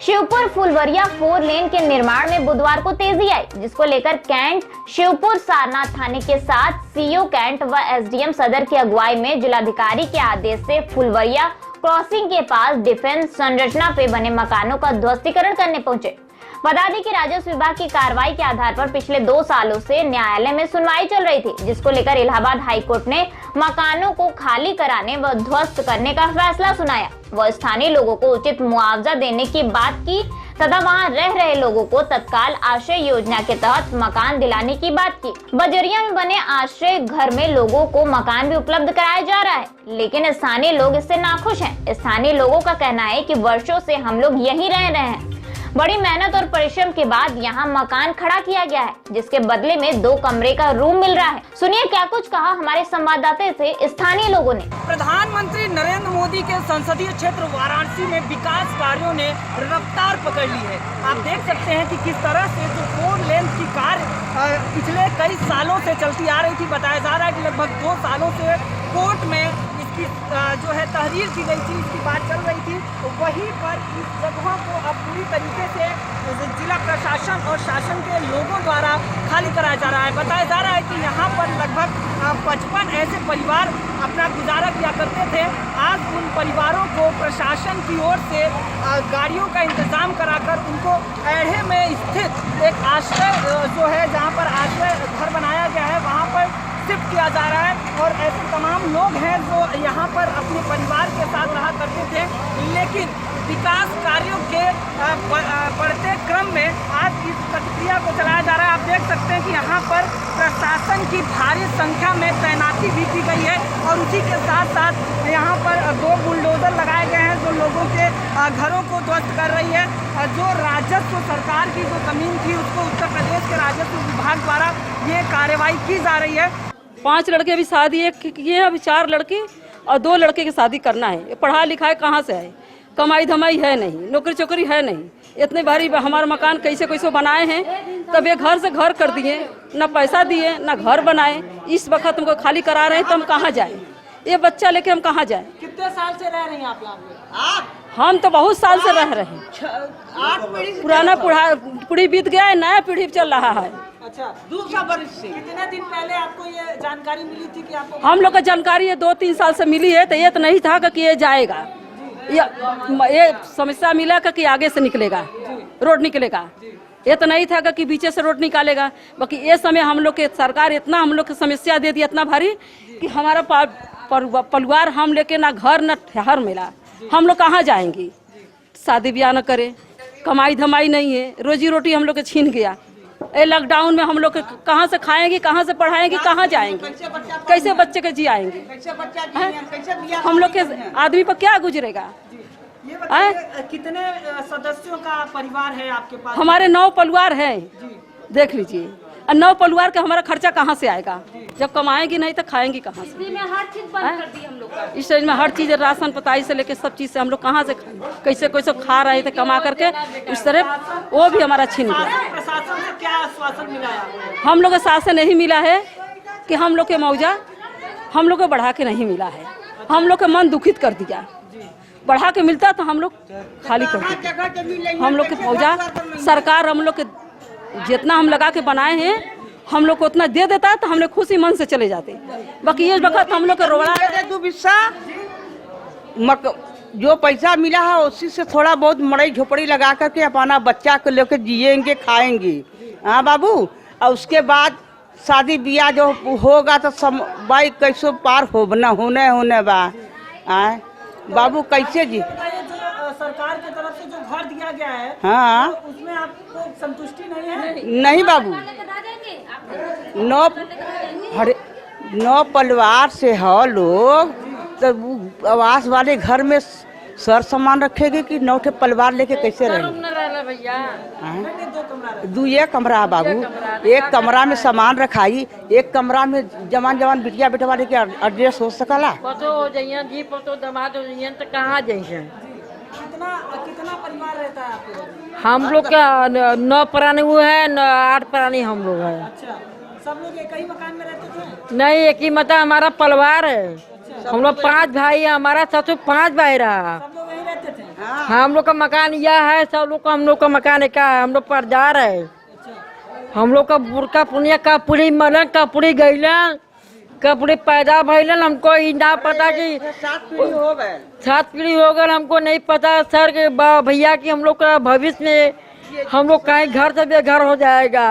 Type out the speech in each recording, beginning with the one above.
शिवपुर फुलवरिया 4 लेन के निर्माण में बुधवार को तेजी आई, जिसको लेकर कैंट, शिवपुर सारनाथ थाने के साथ सीओ कैंट व एसडीएम सदर की अगुवाई में जिलाधिकारी के आदेश से फुलवरिया क्रॉसिंग के पास डिफेंस संरचना पे बने मकानों का ध्वस्तीकरण करने पहुंचे। बता दें कि राजस्व विभाग की कार्रवाई के आधार पर पिछले 2 सालों से न्यायालय में सुनवाई चल रही थी, जिसको लेकर इलाहाबाद हाईकोर्ट ने मकानों को खाली कराने व ध्वस्त करने का फैसला सुनाया व स्थानीय लोगों को उचित मुआवजा देने की बात की तथा वहां रह रहे लोगों को तत्काल आश्रय योजना के तहत मकान दिलाने की बात की। बजरिया में बने आश्रय घर में लोगों को मकान भी उपलब्ध कराया जा रहा है, लेकिन स्थानीय लोग इससे नाखुश हैं। स्थानीय लोगों का कहना है कि वर्षों से हम लोग यहीं रह रहे हैं, बड़ी मेहनत और परिश्रम के बाद यहाँ मकान खड़ा किया गया है, जिसके बदले में 2 कमरे का रूम मिल रहा है। सुनिए क्या कुछ कहा हमारे संवाददाता से स्थानीय लोगों ने। प्रधानमंत्री नरेंद्र मोदी के संसदीय क्षेत्र वाराणसी में विकास कार्यों ने रफ्तार पकड़ ली है। आप देख सकते हैं कि किस तरह से जो 4 लेन की कार्य पिछले कई सालों से चलती आ रही थी। बताया जा रहा है कि लगभग 2 सालों से कोर्ट में इसकी जो है तहरीर की गई थी, इसकी बात चल रही थी। तो वहीं पर इस जगह को अब पूरी तरीके से जिला प्रशासन और शासन के लोगों द्वारा खाली कराया जा रहा है। बताया जा रहा है कि यहाँ पर लगभग 55 ऐसे परिवार अपना गुजारा किया करते थे। आज उन परिवारों को प्रशासन की ओर से गाड़ियों का इंतजाम कराकर उनको ऐढ़े में स्थित एक आश्रय जो है, जहाँ पर आश्रय घर बनाया गया है, वहाँ पर शिफ्ट किया जा रहा है। और ऐसे तमाम लोग हैं जो यहाँ पर अपने परिवार के साथ रहा करते थे, लेकिन विकास कार्यों के बढ़ते क्रम में आज इस प्रक्रिया को चलाया जा रहा है। आप देख सकते हैं कि यहाँ पर प्रशासन की भारी संख्या में तैनाती भी की गई है और उसी के साथ साथ यहाँ पर 2 बुलडोजर लगाए गए हैं जो लोगों के घरों को ध्वस्त कर रही है। जो राजस्व सरकार की जो जमीन थी उसको उत्तर प्रदेश के राजस्व विभाग द्वारा ये कार्रवाई की जा रही है। 5 लड़के अभी शादी एक किए हैं, अभी 4 लड़के और 2 लड़के की शादी करना है। पढ़ा लिखा है कहाँ से है, कमाई धमाई है नहीं, नौकरी चौकरी है नहीं। इतने भारी हमारा मकान कैसे कैसे बनाए हैं, तब ये घर से घर कर दिए, ना पैसा दिए ना घर बनाए। इस वक्त हमको खाली करा रहे हैं तो हम कहाँ जाएं? ये बच्चा लेके हम कहाँ जाएं? कितने साल से रह रही हैं आप यहाँ पे? हम तो बहुत साल से रह रहे हैं। पुराना पीढ़ी बीत गया है, नया पीढ़ी चल रहा है। अच्छा, दूसरा वर्ष से कितने दिन पहले आपको ये जानकारी मिली थी कि आपको? हम लोग को जानकारी ये 2-3 साल से मिली है। तो ये तो नहीं था कि ये जाएगा, ये समस्या मिला कि आगे से निकलेगा, रोड निकलेगा। ये तो नहीं था कि बीचे से रोड निकालेगा। बाकी ये समय हम लोग के सरकार इतना हम लोग की समस्या दे दी, इतना भारी कि हमारा परिवार हम लेके ना घर ना ठहर मिला। हम लोग कहाँ जाएंगे? शादी ब्याह न करे, कमाई धमाई नहीं है, रोजी रोटी हम लोग के छीन गया। ये लॉकडाउन में हम लोग कहाँ से खाएंगे, कहाँ से पढ़ाएंगे, कहाँ जाएंगे, कैसे बच्चे के जी आएंगे? हम लोग के आदमी पर क्या गुजरेगा? कितने सदस्यों का परिवार है आपके पास? हमारे 9 परिवार है, देख लीजिए। 9 परिवार का हमारा खर्चा कहाँ से आएगा? जब कमाएंगे नहीं तो खाएंगे कहाँ से? हर चीज बंद कर दी हम लोग का। इस चीज में हर चीज, राशन पताई से लेके सब चीज से हम लोग कहाँ से खाएंगे? कैसे कैसे खा रहे थे कमा करके, इस तरह वो भी हमारा छीन गया। प्रशासन से क्या आश्वासन मिला है? हम लोग को शासन नहीं मिला है कि हम लोग के मुआवजा हम लोग को बढ़ा के नहीं मिला है। हम लोग का मन दुखित कर दिया। बढ़ा के मिलता तो हम लोग खाली कर देते। हम लोग के मुआवजा सरकार हम लोग के जितना हम लगा के बनाए हैं हम लोग को उतना दे देता तो हम लोग खुशी मन से चले जाते। बाकी ये वक्त हम लोग का रोड़ा जो पैसा मिला है उसी से थोड़ा बहुत मड़ई झोपड़ी लगा करके अपना बच्चा को लेकर जिएंगे खाएंगे। हाँ बाबू, और उसके बाद शादी ब्याह जो होगा तो सब भाई कैसे पार होने बा। बाबू कैसे जी? सरकार की तरफ से जो घर दिया गया है, हाँ, तो उसमें आपको संतुष्टि नहीं है? नहीं बाबू, 9 परिवार से हो लोग, तो आवास वाले घर में सर सामान रखेगी कि 9 ठे परिवार लेके कैसे रहेंगे? भैया 2 कमरा है बाबू। एक कमरा में सामान रखाई, एक कमरा में जवान बिटिया बेटवा लेके एडजस्ट हो सकला। पतो हो जाइए जी, पतो दमाद हो जाइए तो कहाँ जाइए? कितना परिवार रहता है आपके? हम लोग का 9 प्राणी वो है, 8 प्राणी हम लोग है। अच्छा, सब लोग एक ही मकान में रहते थे? नहीं, एक ही मतलब हमारा परिवार है। हम लोग 5 भाई है, हमारा साथ 5 भाई रहा। सब लोग यहीं रहते थे? रहते हैं? हम लोग का मकान यह है, सब लोग का हम लोग का मकान क्या है, हम लोग परदार है। हम लोग का बुरका पुनिया कपूरी मलन कपूरी गईलन कपूरी पैदा भइलन, हमको ई ना पता कि 7 पीढ़ी हो गए। 7 पीढ़ी हो गए, हमको नहीं पता सर के भैया कि हम लोग का भविष्य में हम लोग कहीं घर से बेघर हो जाएगा।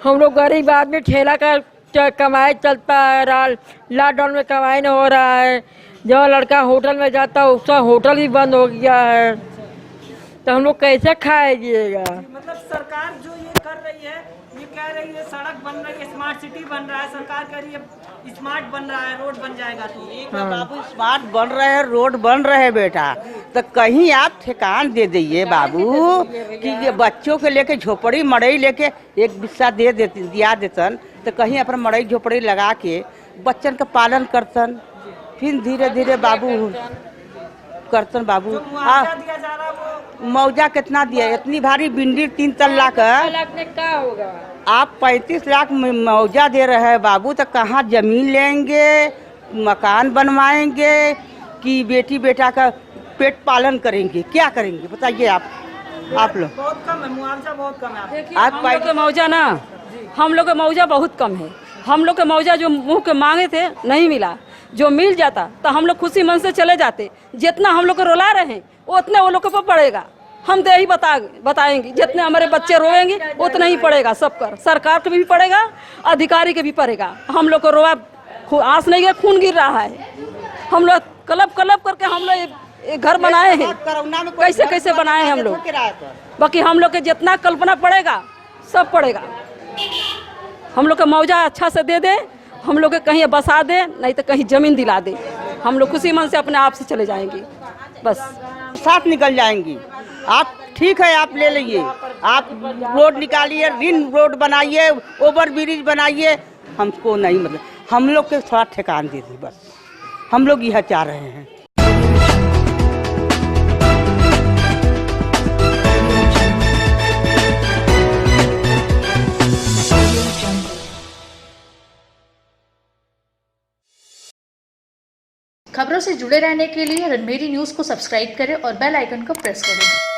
हम लोग गरीब आदमी ठेला का कमाई चलता है, लॉकडाउन में कमाई नहीं हो रहा है। जो लड़का होटल में जाता है उसका होटल भी बंद हो गया है, तो हम लोग कैसे खाएंगेगा। मतलब सरकार जो ये कर रही है, ये कह रही है सड़क बन रही है, स्मार्ट सिटी बन रहा है, सरकार कह रही है स्मार्ट बन रहा है, रोड बन जाएगा। तो बाबू स्मार्ट बन रहे हैं, रोड बन रहे हैं बेटा, तो कहीं आप ठेकान दे दीजिए बाबू कि ये बच्चों के लेके झोपड़ी मड़ई लेके एक हिस्सा दिया देतन, तो कहीं अपन मड़ई झोपड़ी लगा के बच्चन का पालन करतन, फिर धीरे धीरे बाबू करतन बाबू। मुआवजा दिया जा रहा है वो मुआवजा कितना दिया, इतनी भारी बिंडी 3 तल्ला का क्या होगा। आप 35 लाख मुआवजा दे रहे हैं बाबू, तो कहाँ जमीन लेंगे, मकान बनवाएंगे कि बेटी बेटा का पेट पालन करेंगे, क्या करेंगे बताइए आप लोग। बहुत कम है, मुआवजा बहुत कम है। हम लोग के मौजा ना, हम लोग का मौजा बहुत कम है। हम लोग का मौजा जो मुँह के मांगे थे नहीं मिला, जो मिल जाता तो हम लोग खुशी मन से चले जाते। जितना हम लोग को रुला रहे हैं उतने वो लोग को पड़ेगा, हम तो यही बताएंगे जितने हमारे बच्चे रोएंगे उतना ही पड़ेगा सबकर, सरकार को भी पड़ेगा, अधिकारी के भी पड़ेगा। हम लोग को रोआ आंस नहीं है, खून गिर रहा है। हम लोग कलब करके हम लोग घर बनाए हैं, कैसे कैसे बनाए हैं हम लोग। बाकी हम लोग के जितना कल्पना पड़ेगा सब पड़ेगा। हम लोग का मुआवजा अच्छा से दे दे, हम लोग के कहीं बसा दे, नहीं तो कहीं जमीन दिला दे, हम लोग खुशी मन से अपने आप से चले जाएंगे, बस साथ निकल जाएंगी। आप ठीक है, आप ले लीजिए, आप रोड निकालिए, रिंग रोड बनाइए, ओवर ब्रिज बनाइए, हमको नहीं मतलब हम लोग के थोड़ा ठेकान दे दी, बस हम लोग यह चाह रहे हैं। खबरों से जुड़े रहने के लिए रणमेरी न्यूज़ को सब्सक्राइब करें और बेल आइकन को प्रेस करें।